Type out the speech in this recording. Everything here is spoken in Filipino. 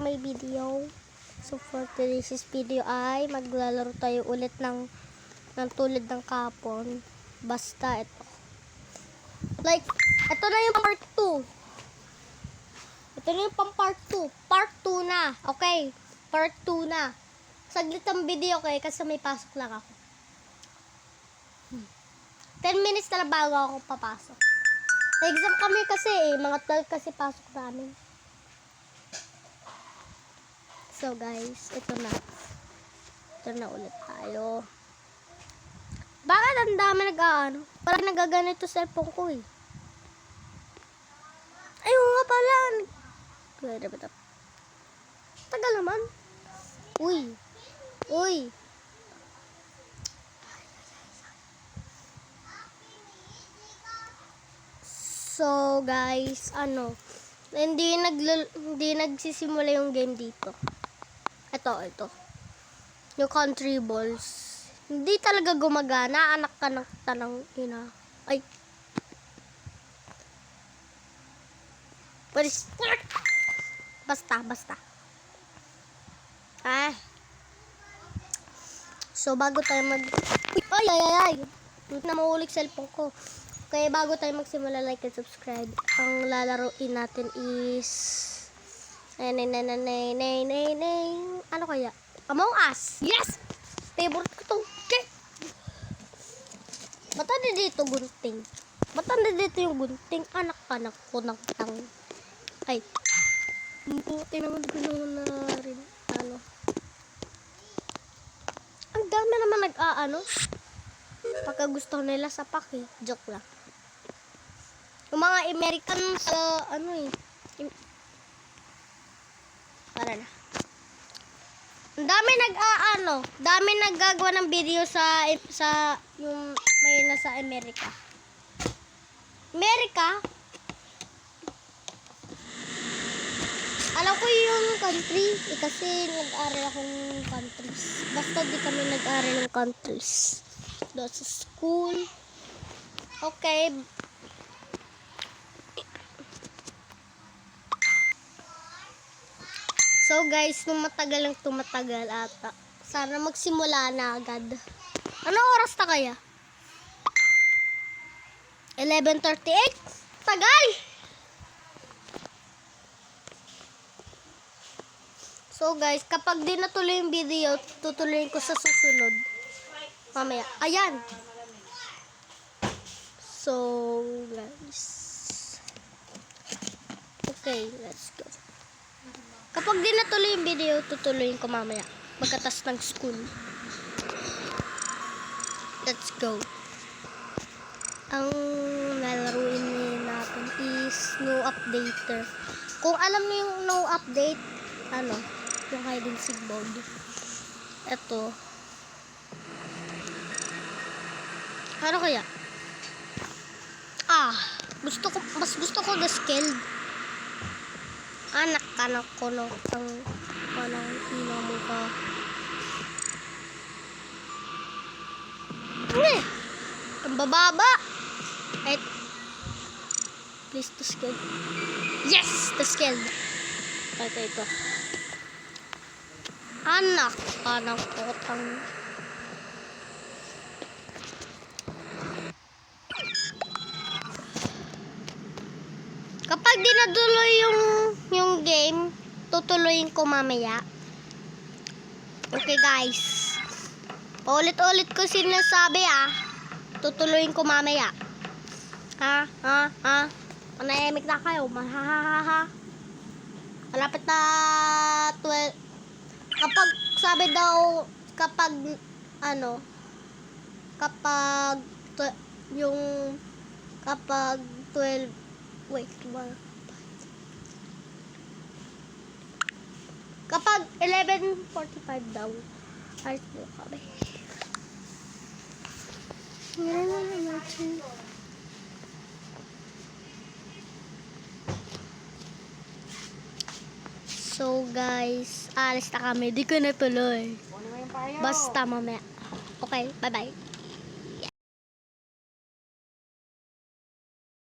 may video. So for today's video ay maglalaro tayo ulit ng tulad ng kapon. Basta ito. Like, ito na yung part 2. Ito na yung pang part 2. Part 2 na. Okay? Part 2 na. Saglit ang video okay kasi may pasok lang ako. 10 minutes na bago ako papasok. Exam kami kasi mga 12 kasi pasok namin. So guys, ito na. Ito na ulit tayo. Bakit ang dami nag-aano? Parang nagaganito sa cellphone ko eh. Ayun nga pala. Tagal naman. Uy. Uy. So guys, hindi nagsisimula yung game dito. Ito. Yung country balls. Hindi talaga gumagana, anak ka ng tanang ina. Ay. Basta. So bago tayo ay. Dito na maulik cellphone ko. Kaya bago tayo magsimula, like and subscribe. Ang lalaroin natin is ano kaya? Among Us. Yes! Favorite ko to. Okay. Ba't dito gunting? Ba't dito yung gunting? Anak ko ng tang. Ay. Puti naman ko naman na rin. Ang dami naman nag-aano. Pagka gusto nila sa paki. Joke lang. Yung mga American sa para na. Ang dami naggagawa ng video sa yung may nasa Amerika. Alam ko yung country kasi nag-aral akong countries. Basta di kami nag-aral ng countries. Doon sa school. Okay. So guys, tumatagal ata. Sana magsimula na agad. Ano oras na kaya? 11:38? Tagal! So guys, kapag di natuloy yung video, tutuloyin ko sa susunod. Mamaya. Ayan! So guys. Okay, let's go. Kapag di natuloy yung video, tutuloyin ko mamaya. Pagkatas ng school. Let's go. Ang lalaruin natin is no updater. Kung alam niyo yung no update, yung hide and seek mode. Ito. Ano kaya? Mas gusto ko the skilled. Anak ko no ang ina mo ka. Ang bababa. Please to skilled. Yes, the skilled. Ito. Anak ko ang kapag di natuloy yung game, tutuloyin ko mamaya. Okay guys. Paulit-ulit ko sinasabi tutuloyin ko mamaya. Manahimik na kayo. Malapit na 12. Kapag sabi daw, kapag 12, wait, kapag 11:45 daw, ay mo kami. So guys, alis na kami. Di ko natuloy. Basta mamaya. Okay, bye-bye.